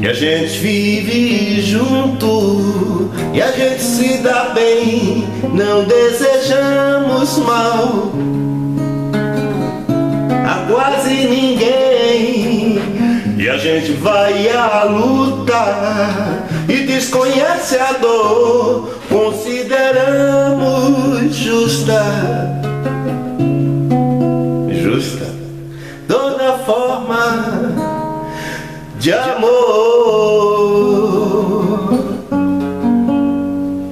E a gente vive junto, e a gente se dá bem, não desejamos mal a quase ninguém. E a gente vai à luta e desconhece a dor, consideramos justa toda forma de amor.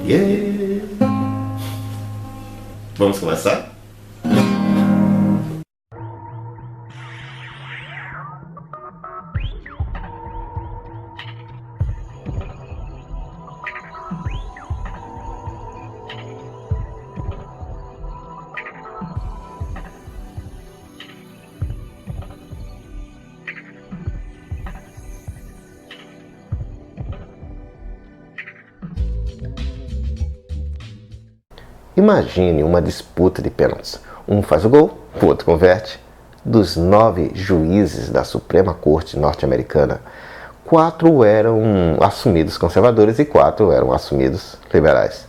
Yeah. Vamos começar? Imagine uma disputa de pênaltis. Um faz o gol, o outro converte. Dos 9 juízes da Suprema Corte norte-americana, 4 eram assumidos conservadores e 4 eram assumidos liberais.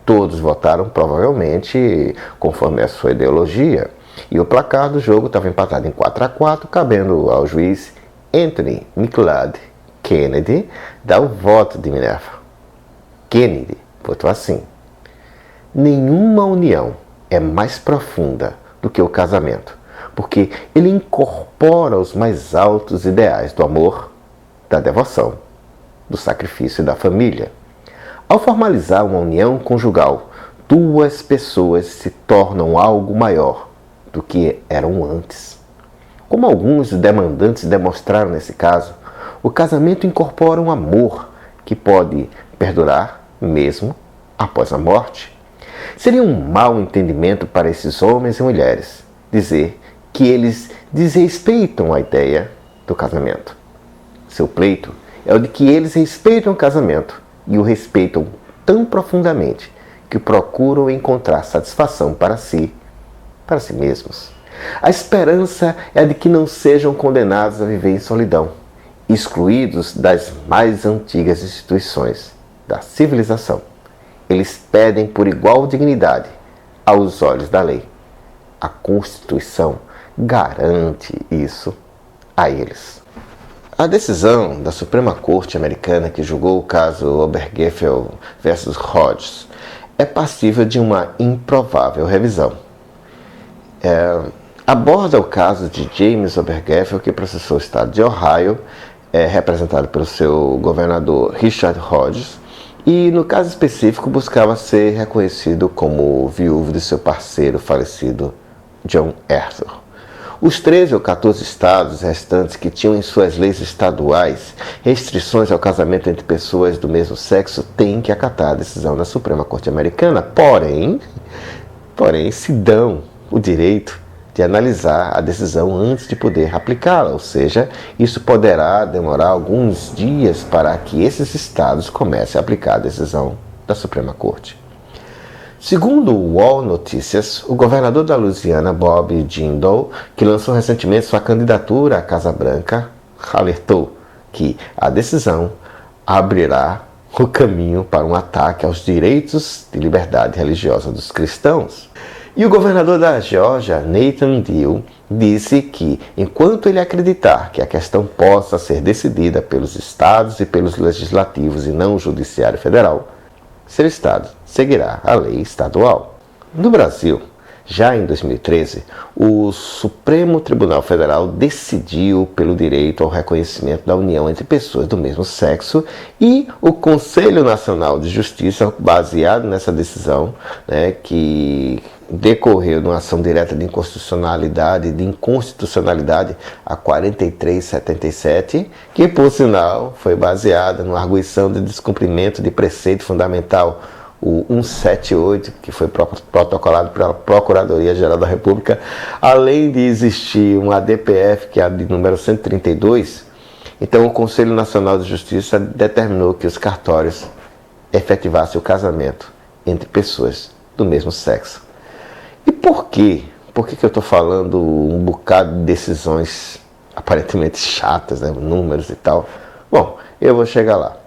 Todos votaram provavelmente conforme a sua ideologia. E o placar do jogo estava empatado em 4-4, cabendo ao juiz Anthony McLeod Kennedy dar o voto de Minerva. Kennedy votou assim: nenhuma união é mais profunda do que o casamento, porque ele incorpora os mais altos ideais do amor, da devoção, do sacrifício e da família. Ao formalizar uma união conjugal, 2 pessoas se tornam algo maior do que eram antes. Como alguns demandantes demonstraram nesse caso, o casamento incorpora um amor que pode perdurar mesmo após a morte. Seria um mau entendimento para esses homens e mulheres dizer que eles desrespeitam a ideia do casamento. Seu pleito é o de que eles respeitam o casamento e o respeitam tão profundamente que procuram encontrar satisfação para si mesmos. A esperança é a de que não sejam condenados a viver em solidão, excluídos das mais antigas instituições da civilização. Eles pedem por igual dignidade aos olhos da lei. A Constituição garante isso a eles. A decisão da Suprema Corte americana que julgou o caso Obergefell versus Hodges é passível de uma improvável revisão. Aborda o caso de James Obergefell, que processou o estado de Ohio, representado pelo seu governador Richard Hodges, e no caso específico buscava ser reconhecido como viúvo de seu parceiro falecido John Arthur. Os 13 ou 14 estados restantes que tinham em suas leis estaduais restrições ao casamento entre pessoas do mesmo sexo têm que acatar a decisão da Suprema Corte Americana, porém se dão o direito de analisar a decisão antes de poder aplicá-la, ou seja, isso poderá demorar alguns dias para que esses estados comecem a aplicar a decisão da Suprema Corte. Segundo o UOL Notícias, o governador da Louisiana, Bob Jindal, que lançou recentemente sua candidatura à Casa Branca, alertou que a decisão abrirá o caminho para um ataque aos direitos de liberdade religiosa dos cristãos. E o governador da Geórgia, Nathan Deal, disse que, enquanto ele acreditar que a questão possa ser decidida pelos estados e pelos legislativos e não o judiciário federal, seu estado seguirá a lei estadual. No Brasil, já em 2013, o Supremo Tribunal Federal decidiu pelo direito ao reconhecimento da união entre pessoas do mesmo sexo e o Conselho Nacional de Justiça, baseado nessa decisão, que decorreu numa ação direta de inconstitucionalidade a 4377, que por sinal foi baseada numa arguição de descumprimento de preceito fundamental, o 178, que foi protocolado pela Procuradoria-Geral da República, além de existir um ADPF, que é a de número 132, então o Conselho Nacional de Justiça determinou que os cartórios efetivassem o casamento entre pessoas do mesmo sexo. E por quê? Por que eu estou falando um bocado de decisões aparentemente chatas, números e tal? Bom, eu vou chegar lá.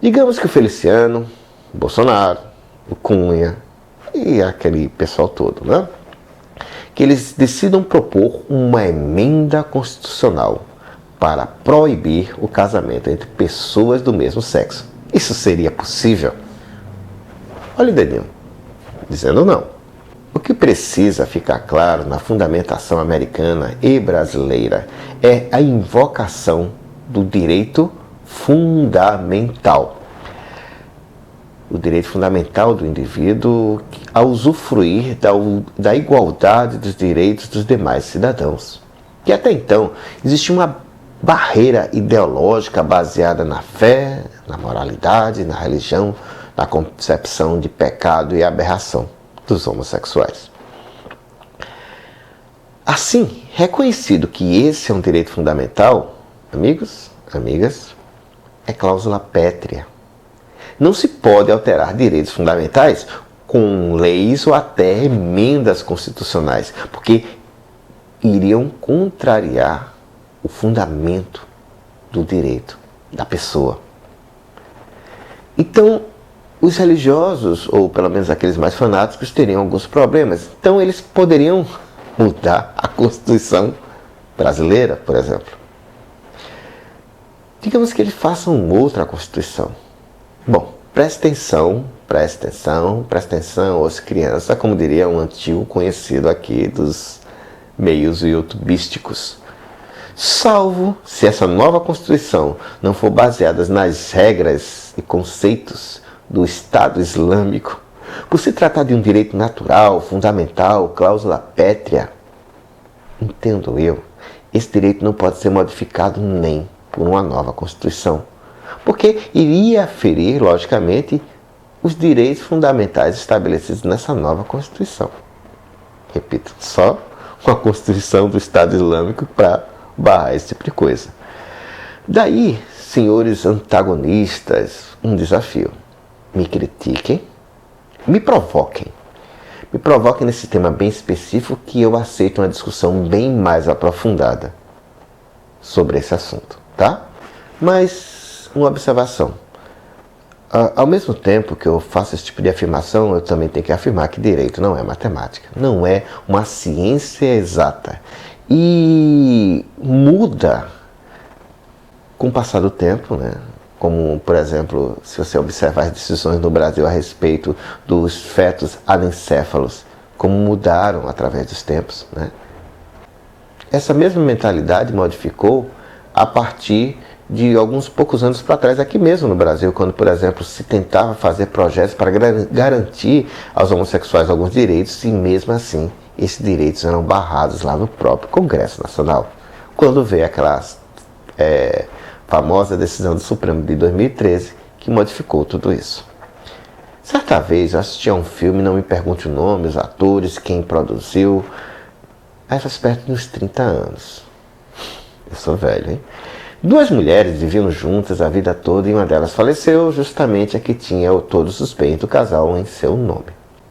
Digamos que o Feliciano, o Bolsonaro, o Cunha e aquele pessoal todo, né? Que eles decidam propor uma emenda constitucional para proibir o casamento entre pessoas do mesmo sexo. Isso seria possível? Olha o dedinho, dizendo não. O que precisa ficar claro na fundamentação americana e brasileira é a invocação do direito fundamental. O direito fundamental do indivíduo a usufruir da igualdade dos direitos dos demais cidadãos. Que até então existia uma barreira ideológica baseada na fé, na moralidade, na religião, na concepção de pecado e aberração dos homossexuais. Assim, reconhecido que esse é um direito fundamental, amigos, amigas, é cláusula pétrea. Não se pode alterar direitos fundamentais com leis ou até emendas constitucionais, porque iriam contrariar o fundamento do direito da pessoa. Então, os religiosos, ou pelo menos aqueles mais fanáticos, teriam alguns problemas. Então, eles poderiam mudar a Constituição brasileira, por exemplo. Digamos que eles façam outra Constituição. Bom, preste atenção, os crianças, como diria um antigo conhecido aqui dos meios youtubísticos. Salvo se essa nova Constituição não for baseada nas regras e conceitos do Estado Islâmico, por se tratar de um direito natural, fundamental, cláusula pétrea, entendo eu, esse direito não pode ser modificado nem por uma nova Constituição, porque iria ferir, logicamente, os direitos fundamentais estabelecidos nessa nova Constituição. Repito, só uma Constituição do Estado Islâmico para barrar esse tipo de coisa. Daí, senhores antagonistas, um desafio. Me critiquem, me provoquem nesse tema bem específico que eu aceito uma discussão bem mais aprofundada sobre esse assunto, tá? Mas, uma observação. Ao mesmo tempo que eu faço esse tipo de afirmação, eu também tenho que afirmar que direito não é matemática, não é uma ciência exata. E muda com o passar do tempo, né? Como, por exemplo, se você observar as decisões no Brasil a respeito dos fetos anencéfalos, como mudaram através dos tempos, né? Essa mesma mentalidade modificou a partir de alguns poucos anos para trás, aqui mesmo no Brasil, quando, por exemplo, se tentava fazer projetos para garantir aos homossexuais alguns direitos, e mesmo assim, esses direitos eram barrados lá no próprio Congresso Nacional. Quando veio aquela famosa decisão do Supremo de 2013, que modificou tudo isso. Certa vez eu assisti a um filme, não me pergunte o nome, os atores, quem produziu, aí faz perto de uns 30 anos. Eu sou velho, hein? Duas mulheres viviam juntas a vida toda e uma delas faleceu, justamente a que tinha todos os bens do casal em seu nome.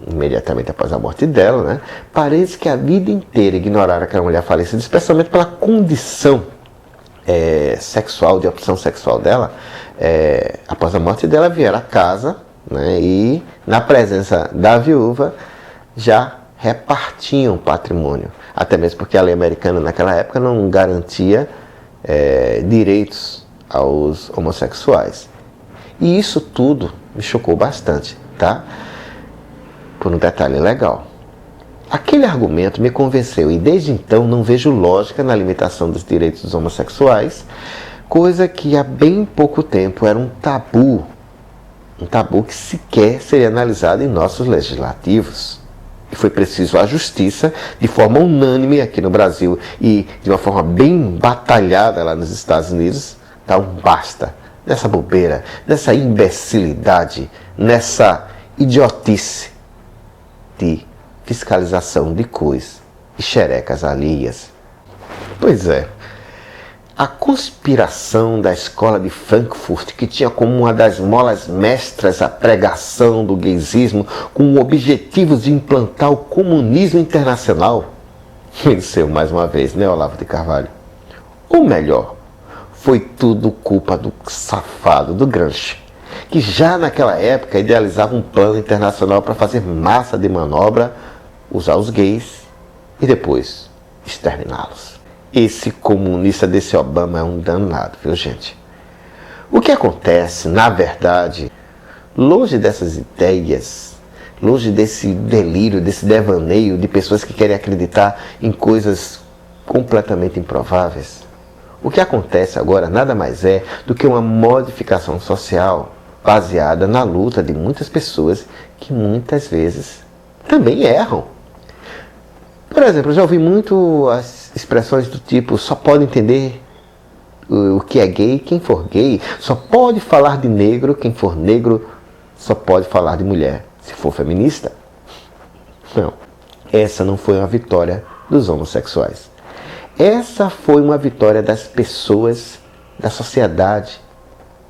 Imediatamente após a morte dela, né? Parece que a vida inteira ignoraram aquela mulher falecida, especialmente pela condição sexual, de opção sexual dela. Após a morte dela, vieram a casa, né? E na presença da viúva já repartiam patrimônio. Até mesmo porque a lei americana naquela época não garantia direitos aos homossexuais. E isso tudo me chocou bastante, tá? Por um detalhe legal. Aquele argumento me convenceu e desde então não vejo lógica na limitação dos direitos dos homossexuais, coisa que há bem pouco tempo era um tabu que sequer seria analisado em nossos legislativos. E foi preciso a justiça, de forma unânime aqui no Brasil e de uma forma bem batalhada lá nos Estados Unidos, dar um basta nessa bobeira, nessa imbecilidade, nessa idiotice de fiscalização de cois e xerecas alheias. Pois é, a conspiração da escola de Frankfurt, que tinha como uma das molas mestras a pregação do gaysismo com o objetivo de implantar o comunismo internacional, venceu mais uma vez, né, Olavo de Carvalho? Ou melhor, foi tudo culpa do safado, do Gramsci, que já naquela época idealizava um plano internacional para fazer massa de manobra, usar os gays e depois exterminá-los. Esse comunista desse Obama é um danado, viu, gente? O que acontece, na verdade, longe dessas ideias, longe desse delírio, desse devaneio de pessoas que querem acreditar em coisas completamente improváveis, o que acontece agora nada mais é do que uma modificação social baseada na luta de muitas pessoas que muitas vezes também erram. Por exemplo, eu já ouvi muito as expressões do tipo: só pode entender o que é gay quem for gay, só pode falar de negro quem for negro, só pode falar de mulher se for feminista. Não, essa não foi uma vitória dos homossexuais. Essa foi uma vitória das pessoas, da sociedade,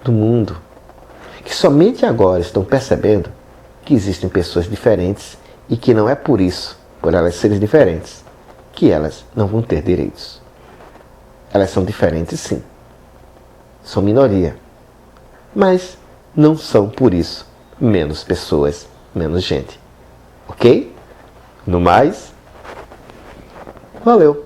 do mundo, que somente agora estão percebendo que existem pessoas diferentes e que não é por isso, por elas serem diferentes, que elas não vão ter direitos. Elas são diferentes, sim. São minoria. Mas não são, por isso, menos pessoas, menos gente. Ok? No mais, valeu!